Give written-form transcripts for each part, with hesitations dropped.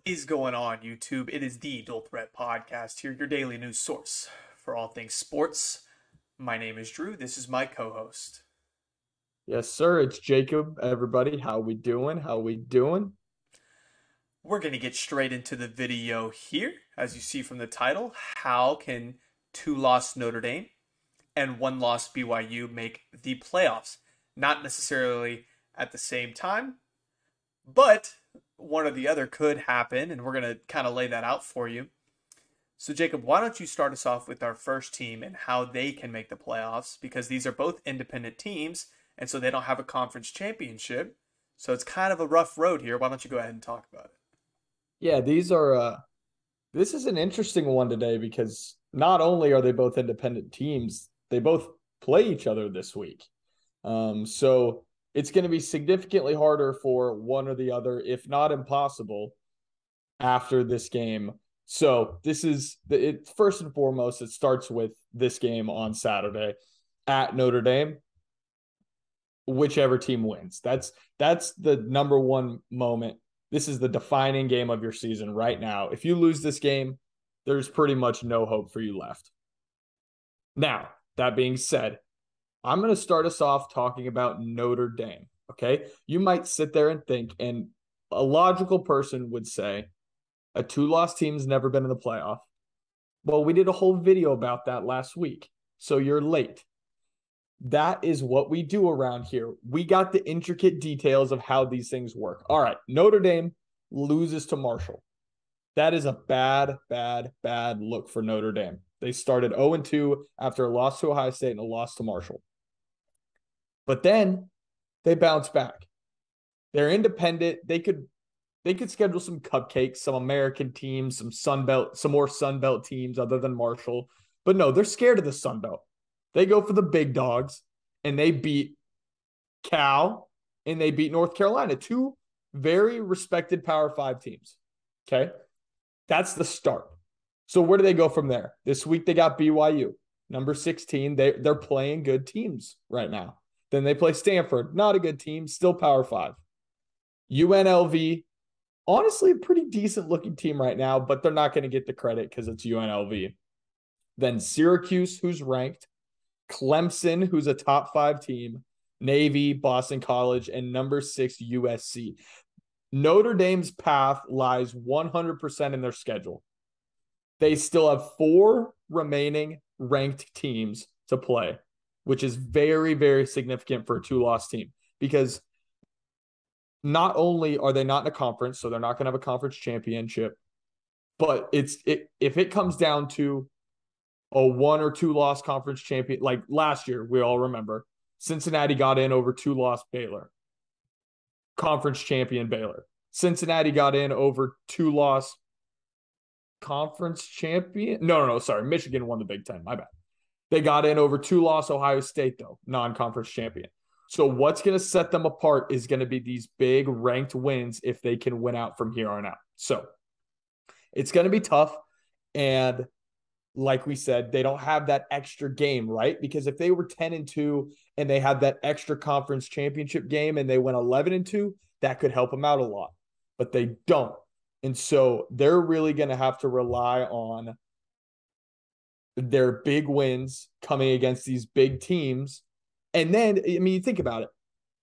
Is going on, YouTube? It is the Dual Threat Podcast here, your daily news source for all things sports. My name is Drew. This is my co-host. Yes, sir. It's Jacob. Everybody, how we doing? How we doing? We're going to get straight into the video here. As you see from the title, how can two-loss Notre Dame and one-loss BYU make the playoffs? Not necessarily at the same time, but one or the other could happen, and we're going to kind of lay that out for you. So, Jacob, why don't you start us off with our first team and how they can make the playoffs? Because these are both independent teams, and so they don't have a conference championship. So it's kind of a rough road here. Why don't you go ahead and talk about it? Yeah, this is an interesting one today because not only are they both independent teams, they both play each other this week. So it's going to be significantly harder for one or the other, if not impossible, after this game. So first and foremost, it starts with this game on Saturday at Notre Dame. Whichever team wins. That's the number one moment. This is the defining game of your season right now. If you lose this game, there's pretty much no hope for you left. Now, that being said, I'm going to start us off talking about Notre Dame, okay? You might sit there and think, and a logical person would say, a two-loss team's never been in the playoff. Well, we did a whole video about that last week, so you're late. That is what we do around here. We got the intricate details of how these things work. All right, Notre Dame loses to Marshall. That is a bad look for Notre Dame. They started 0-2 after a loss to Ohio State and a loss to Marshall. But then they bounce back. They're independent. They could schedule some cupcakes, some American teams, some more Sun Belt teams other than Marshall. But no, they're scared of the Sun Belt. They go for the big dogs, and they beat Cal, and they beat North Carolina, two very respected Power 5 teams. Okay? That's the start. So where do they go from there? This week they got BYU, number 16. They're playing good teams right now. Then they play Stanford, not a good team, still Power 5. UNLV, honestly, a pretty decent-looking team right now, but they're not going to get the credit because it's UNLV. Then Syracuse, who's ranked. Clemson, who's a top 5 team. Navy, Boston College, and number 6, USC. Notre Dame's path lies 100% in their schedule. They still have 4 remaining ranked teams to play, which is very, very significant for a two-loss team because not only are they not in a conference, so they're not going to have a conference championship, but if it comes down to a 1 or 2 loss conference champion, like last year, we all remember, Cincinnati got in over 2-loss Baylor, conference champion Baylor. Cincinnati got in over 2-loss conference champion. No, sorry. Michigan won the Big Ten. My bad. They got in over 2-loss Ohio State, though, non-conference champion. So what's going to set them apart is going to be these big ranked wins if they can win out from here on out. So it's going to be tough. And like we said, they don't have that extra game, right? Because if they were 10-2 and they had that extra conference championship game and they went 11-2, that could help them out a lot. But they don't. And so they're really going to have to rely on their big wins coming against these big teams. And then, I mean, think about it.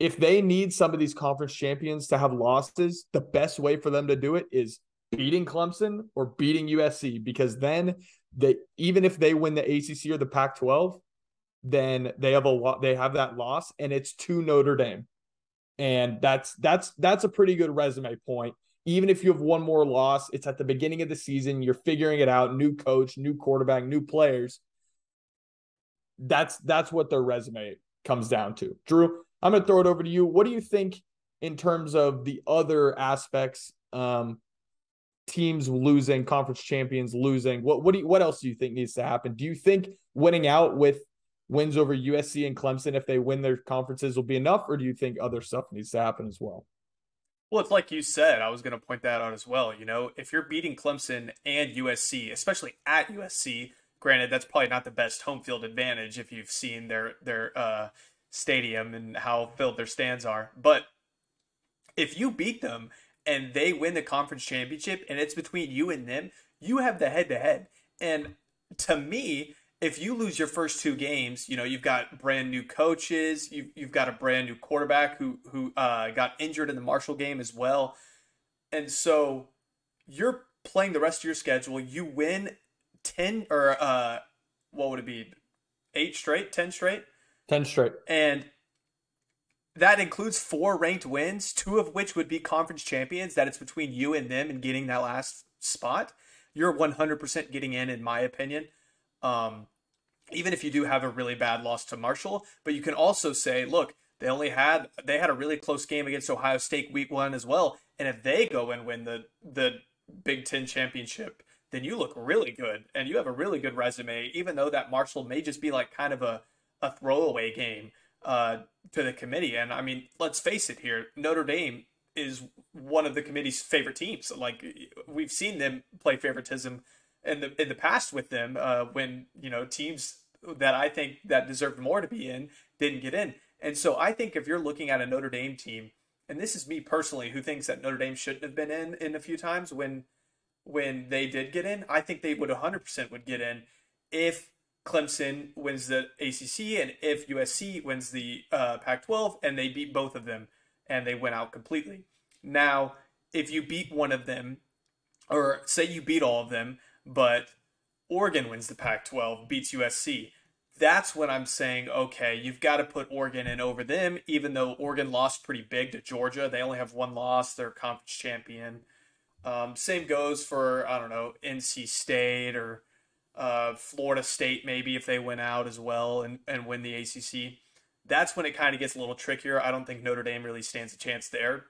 If they need some of these conference champions to have losses, the best way for them to do it is beating Clemson or beating USC, because then even if they win the ACC or the Pac-12, then they have that loss, and it's to Notre Dame. And that's a pretty good resume point. Even if you have one more loss, it's at the beginning of the season, you're figuring it out, new coach, new quarterback, new players. That's what their resume comes down to. Drew, I'm going to throw it over to you. What do you think in terms of the other aspects? Teams losing, conference champions losing. What else do you think needs to happen? Do you think winning out with wins over USC and Clemson, if they win their conferences, will be enough, or do you think other stuff needs to happen as well? Well, it's like you said, I was going to point that out as well. You know, if you're beating Clemson and USC, especially at USC, granted, that's probably not the best home field advantage if you've seen their stadium and how filled their stands are. But if you beat them and they win the conference championship and it's between you and them, you have the head to head. And to me, if you lose your first two games, you've got brand new coaches, you've got a brand new quarterback who got injured in the Marshall game as well. And so you're playing the rest of your schedule. You win 10 or what would it be? 8 straight, 10 straight? 10 straight. And that includes 4 ranked wins, 2 of which would be conference champions, that it's between you and them and getting that last spot. You're 100% getting in my opinion. Even if you do have a really bad loss to Marshall, but you can also say, look, they had a really close game against Ohio State week 1 as well. And if they go and win the Big Ten championship, then you look really good and you have a really good resume, even though that Marshall may just be like kind of a throwaway game to the committee. And I mean, let's face it here, Notre Dame is one of the committee's favorite teams. Like, we've seen them play favoritism in the past with them when teams that I think that deserved more to be in didn't get in. And so I think if you're looking at a Notre Dame team, and this is me personally who thinks that Notre Dame shouldn't have been in a few times when they did get in, I think they would 100% would get in if Clemson wins the ACC and if USC wins the Pac-12 and they beat both of them and they went out completely. Now, if you beat one of them, or say you beat all of them, but Oregon wins the Pac-12, beats USC, that's when I'm saying, okay, you've got to put Oregon in over them, even though Oregon lost pretty big to Georgia. They only have 1 loss. They're conference champion. Same goes for, I don't know, NC State or Florida State maybe if they win out as well and win the ACC. That's when it kind of gets a little trickier. I don't think Notre Dame really stands a chance there.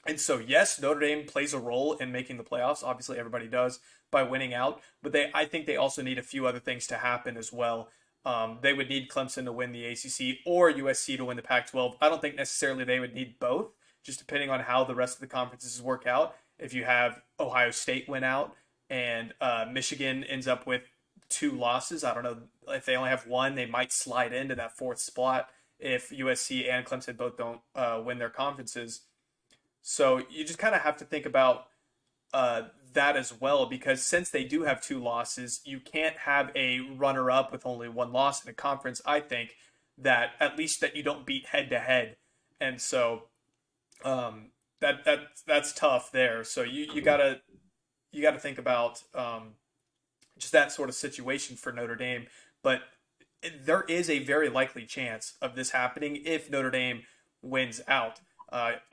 And so, yes, Notre Dame plays a role in making the playoffs. Obviously, everybody does by winning out. But I think they also need a few other things to happen as well. They would need Clemson to win the ACC or USC to win the Pac-12. I don't think necessarily they would need both, just depending on how the rest of the conferences work out. If you have Ohio State win out and Michigan ends up with 2 losses, I don't know, if they only have 1, they might slide into that 4th spot if USC and Clemson both don't win their conferences. So you just kind of have to think about that as well, because since they do have 2 losses, you can't have a runner-up with only 1 loss in a conference. I think that at least that you don't beat head-to-head. And so that's tough there. So you gotta think about just that sort of situation for Notre Dame. But there is a very likely chance of this happening if Notre Dame wins out.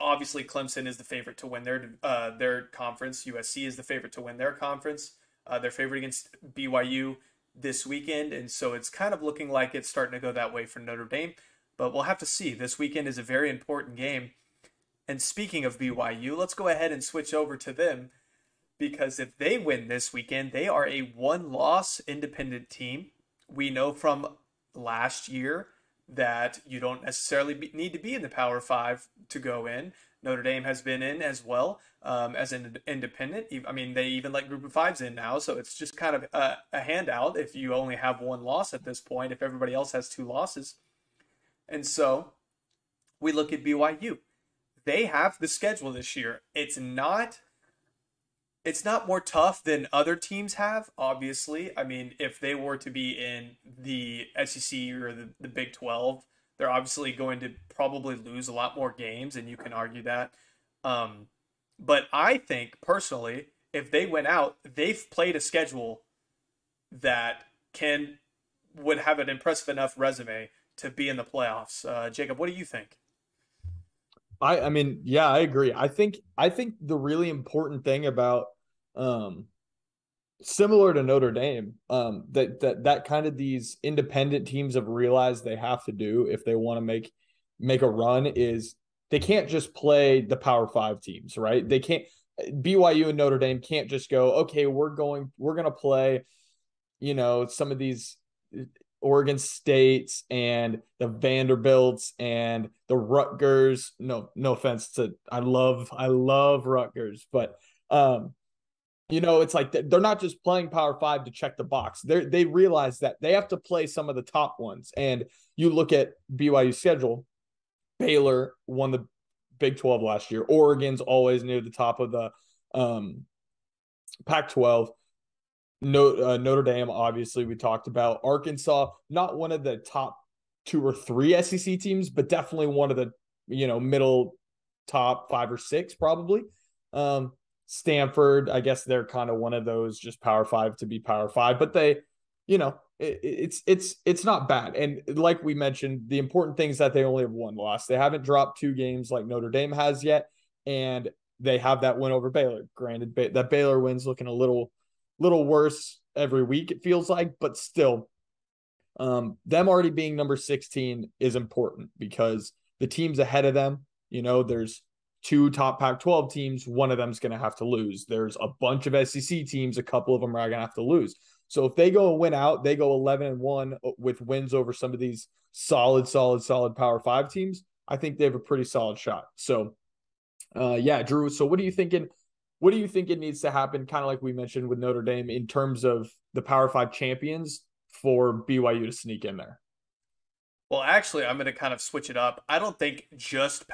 Obviously, Clemson is the favorite to win their conference. USC is the favorite to win their conference. They're favored against BYU this weekend, and so it's kind of looking like it's starting to go that way for Notre Dame. But we'll have to see. This weekend is a very important game. And speaking of BYU, let's go ahead and switch over to them, because if they win this weekend, they are a 1-loss independent team. We know from last year that you don't necessarily need to be in the Power 5 to go in. Notre Dame has been in as well as an independent. I mean, they even let Group of Fives in now, so it's just kind of a handout if you only have 1 loss at this point, if everybody else has 2 losses. And so we look at BYU. They have the schedule this year. It's not more tough than other teams have, obviously. I mean, if they were to be in the SEC or the Big 12, they're obviously going to probably lose a lot more games, and you can argue that. But I think, personally, if they went out, they've played a schedule that would have an impressive enough resume to be in the playoffs. Jacob, what do you think? I mean, yeah, I agree. I think the really important thing about similar to Notre Dame, that kind of these independent teams have realized they have to do if they want to make a run is they can't just play the Power 5 teams, right? They can't. BYU and Notre Dame can't just go, okay, we're going to play, some of these Oregon States and the Vanderbilts and the Rutgers. No offense to, I love Rutgers, but it's like they're not just playing Power 5 to check the box. They realize that they have to play some of the top ones. And you look at BYU's schedule, Baylor won Big 12 last year. Oregon's always near the top of the um, Pac-12. Notre Dame, obviously, we talked about. Arkansas, not one of the top 2 or 3 SEC teams, but definitely one of the middle top 5 or 6 probably. Stanford, I guess they're kind of one of those just Power Five to be Power Five, but they, it's not bad. And like we mentioned, the important thing is that they only have one loss. They haven't dropped 2 games like Notre Dame has yet, and they have that win over Baylor. Granted, that Baylor win's looking a little worse every week, it feels like, but still, them already being number 16 is important because the teams ahead of them, there's 2 top Pac-12 teams. One of them's going to have to lose. There's a bunch of SEC teams. A couple of them are going to have to lose. So if they go and win out, they go 11-1 with wins over some of these solid Power 5 teams. I think they have a pretty solid shot. So, yeah, Drew. So what are you thinking? What do you think it needs to happen, kind of like we mentioned with Notre Dame, in terms of the Power 5 champions for BYU to sneak in there? Well, actually, I'm going to kind of switch it up. I don't think just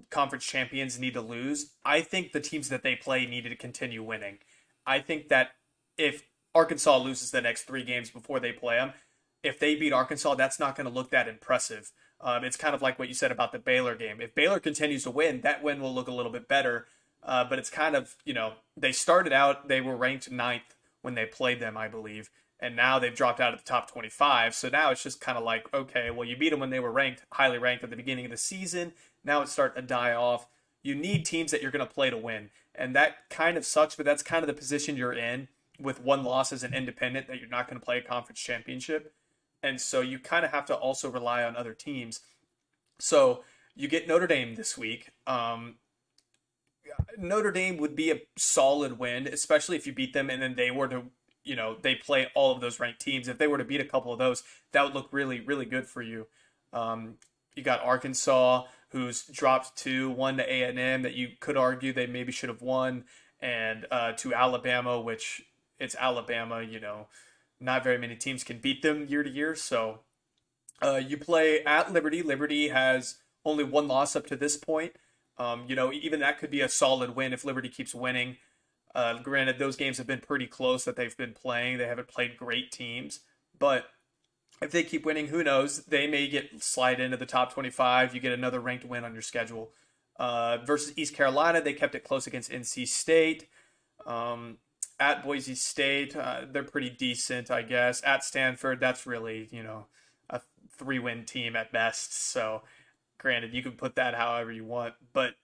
conference champions need to lose. I think the teams that they play needed to continue winning. I think that if Arkansas loses the next 3 games before they play them, if they beat Arkansas, that's not going to look that impressive. It's kind of like what you said about the Baylor game. If Baylor continues to win, that win will look a little bit better. But it's kind of, they started out, they were ranked 9th when they played them, I believe. And now they've dropped out of the top 25. So now it's just kind of like, okay, well, you beat them when they were highly ranked at the beginning of the season. Now it's starting to die off. You need teams that you're going to play to win. And that kind of sucks, but that's kind of the position you're in with 1 loss as an independent, that you're not going to play a conference championship. And so you kind of have to also rely on other teams. So you get Notre Dame this week. Notre Dame would be a solid win, especially if you beat them and then they were to, they play all of those ranked teams. If they were to beat a couple of those, that would look really, really good for you. You got Arkansas, who's dropped 1 to A&M that you could argue they maybe should have won, and to Alabama, which it's Alabama, not very many teams can beat them year to year. So you play at Liberty. Liberty has only 1 loss up to this point. Even that could be a solid win if Liberty keeps winning. Granted, those games have been pretty close that they've been playing. They haven't played great teams. But if they keep winning, who knows? They may slide into the top 25. You get another ranked win on your schedule. Versus East Carolina, they kept it close against NC State. At Boise State, they're pretty decent, I guess. At Stanford, that's really, a 3-win team at best. So, granted, you can put that however you want. But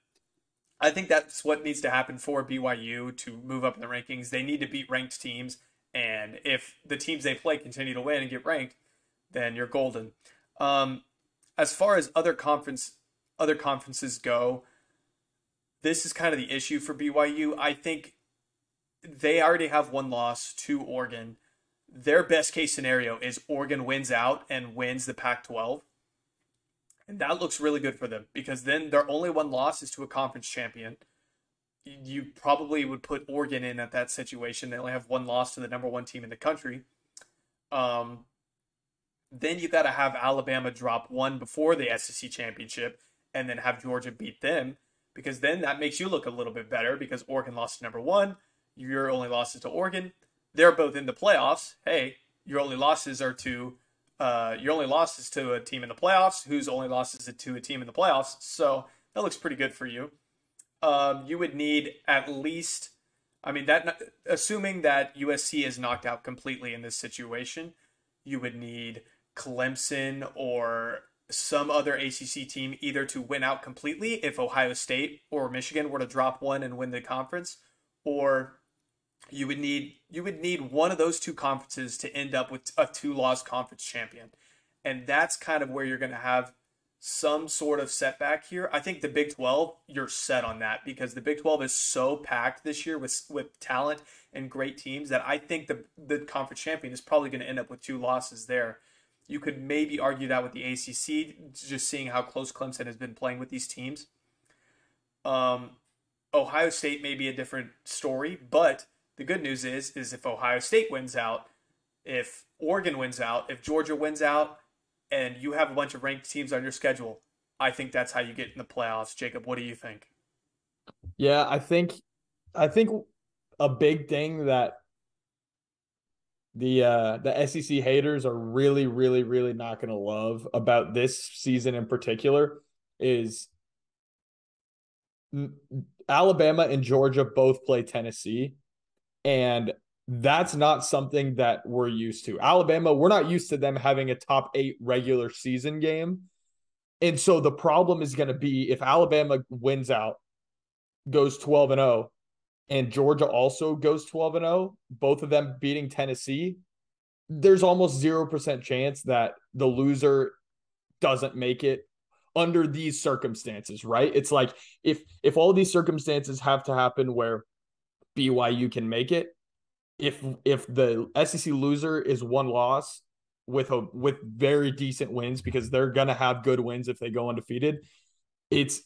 I think that's what needs to happen for BYU to move up in the rankings. They need to beat ranked teams. And if the teams they play continue to win and get ranked, then you're golden. As far as other conferences go, this is kind of the issue for BYU. I think they already have 1 loss to Oregon. Their best case scenario is Oregon wins out and wins the Pac-12. And that looks really good for them because then their only 1 loss is to a conference champion. You probably would put Oregon in at that situation. They only have 1 loss to the number 1 team in the country. Then you got to have Alabama drop 1 before the SEC championship and then have Georgia beat them, because then that makes you look a little bit better because Oregon lost to number 1. Your only losses to Oregon. They're both in the playoffs. Hey, your only losses are to a team in the playoffs, whose only losses to a team in the playoffs. So that looks pretty good for you. You would need at least, assuming that USC is knocked out completely in this situation, you would need Clemson or some other ACC team either to win out completely if Ohio State or Michigan were to drop 1 and win the conference, or you would need one of those 2 conferences to end up with a 2-loss conference champion. And that's kind of where you're going to have some sort of setback here. I think the Big 12, you're set on that because the Big 12 is so packed this year with talent and great teams that I think the conference champion is probably going to end up with 2 losses there. You could maybe argue that with the ACC, just seeing how close Clemson has been playing with these teams. Ohio State may be a different story, but the good news is if Ohio State wins out, if Oregon wins out, if Georgia wins out, and you have a bunch of ranked teams on your schedule, I think that's how you get in the playoffs. Jacob, what do you think? Yeah, I think a big thing that the SEC haters are really, really, really not going to love about this season in particular is Alabama and Georgia both play Tennessee, and that's not something that we're used to. Alabama, we're not used to them having a top 8 regular season game. And so the problem is going to be if Alabama wins out, goes 12 and 0, and Georgia also goes 12 and 0, both of them beating Tennessee, there's almost 0% chance that the loser doesn't make it under these circumstances, right? It's like if all these circumstances have to happen where BYU can make it, if the SEC loser is one loss with very decent wins because they're gonna have good wins if they go undefeated, it's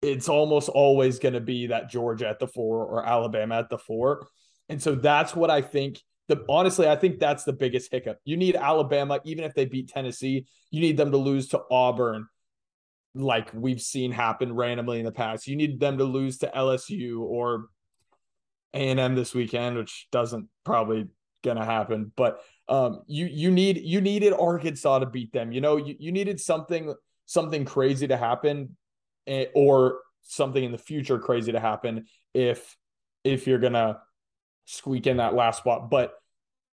it's almost always going to be that Georgia at the 4 or Alabama at the 4. And so that's what I think. Honestly, I think that's the biggest hiccup. You need Alabama, even if they beat Tennessee, you need them to lose to Auburn, like we've seen happen randomly in the past. You need them to lose to LSU or A&M this weekend, which doesn't probably gonna happen. But you needed Arkansas to beat them. You needed something crazy to happen, or something in the future crazy to happen if you're gonna squeak in that last spot. But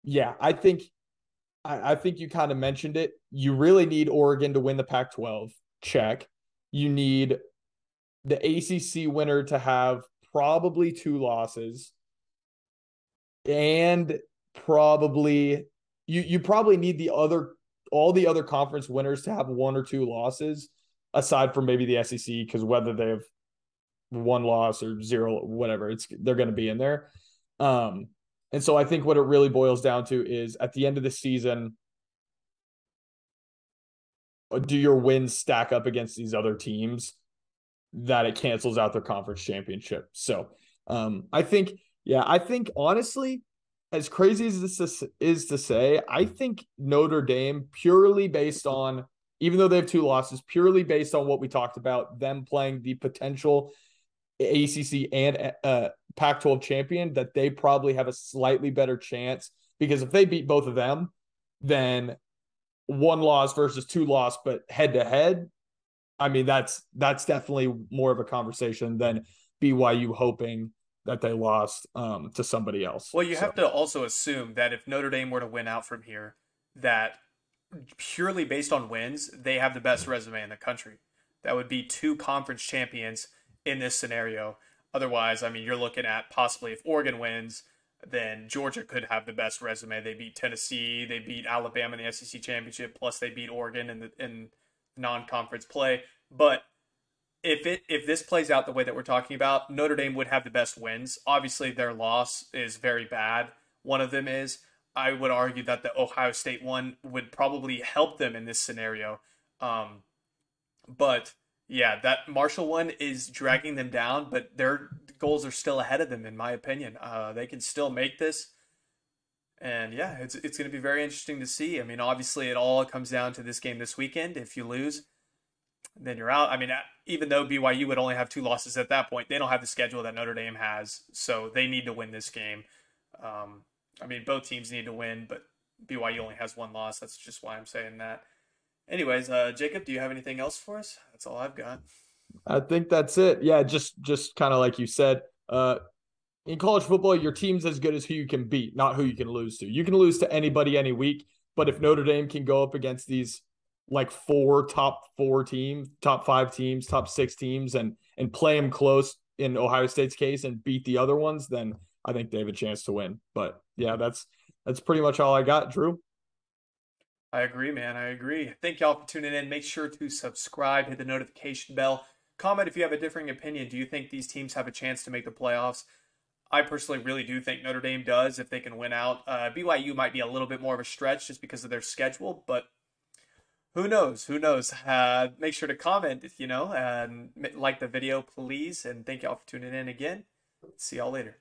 yeah, I think you kind of mentioned it. You really need Oregon to win the Pac-12. Check. You need the ACC winner to have probably 2 losses, and probably you probably need all the other conference winners to have 1 or 2 losses, aside from maybe the SEC, because whether they have 1 loss or 0, whatever, they're going to be in there. And so I think what it really boils down to is at the end of the season, do your wins stack up against these other teams that it cancels out their conference championship? So I think honestly, as crazy as this is to say, I think Notre Dame, purely based on, even though they have 2 losses, purely based on what we talked about, them playing the potential ACC and Pac-12 champion, that they probably have a slightly better chance, because if they beat both of them, then 1 loss versus 2 loss, but head to head, I mean, that's definitely more of a conversation than BYU hoping that they lost to somebody else. Well, you So have to also assume that if Notre Dame were to win out from here, that purely based on wins, they have the best resume in the country. That would be 2 conference champions in this scenario. Otherwise, I mean, you're looking at possibly if Oregon wins, then Georgia could have the best resume. They beat Tennessee, they beat Alabama in the SEC championship, plus they beat Oregon in non-conference play. But if this plays out the way that we're talking about, Notre Dame would have the best wins. Obviously, their loss is very bad. One of them is. I would argue that the Ohio State one would probably help them in this scenario. But yeah, that Marshall one is dragging them down, but their goals are still ahead of them, in my opinion. They can still make this. And yeah, it's going to be very interesting to see. I mean, obviously, it all comes down to this game this weekend. If you lose, then you're out. I mean, even though BYU would only have 2 losses at that point, they don't have the schedule that Notre Dame has, so they need to win this game. I mean, both teams need to win, but BYU only has 1 loss. That's just why I'm saying that. Anyways, Jacob, do you have anything else for us? That's all I've got. I think that's it. Yeah, just kind of like you said, in college football, your team's as good as who you can beat, not who you can lose to. You can lose to anybody any week, but if Notre Dame can go up against these like top 4 teams, top 5 teams, top 6 teams, and play them close in Ohio State's case and beat the other ones, then I think they have a chance to win. But yeah, that's pretty much all I got, Drew. I agree, man. I agree. Thank y'all for tuning in. Make sure to subscribe, hit the notification bell. Comment if you have a differing opinion. Do you think these teams have a chance to make the playoffs? I personally really do think Notre Dame does if they can win out. BYU might be a little bit more of a stretch just because of their schedule, but who knows? Who knows? Make sure to comment, and like the video, please. And thank y'all for tuning in again. See y'all later.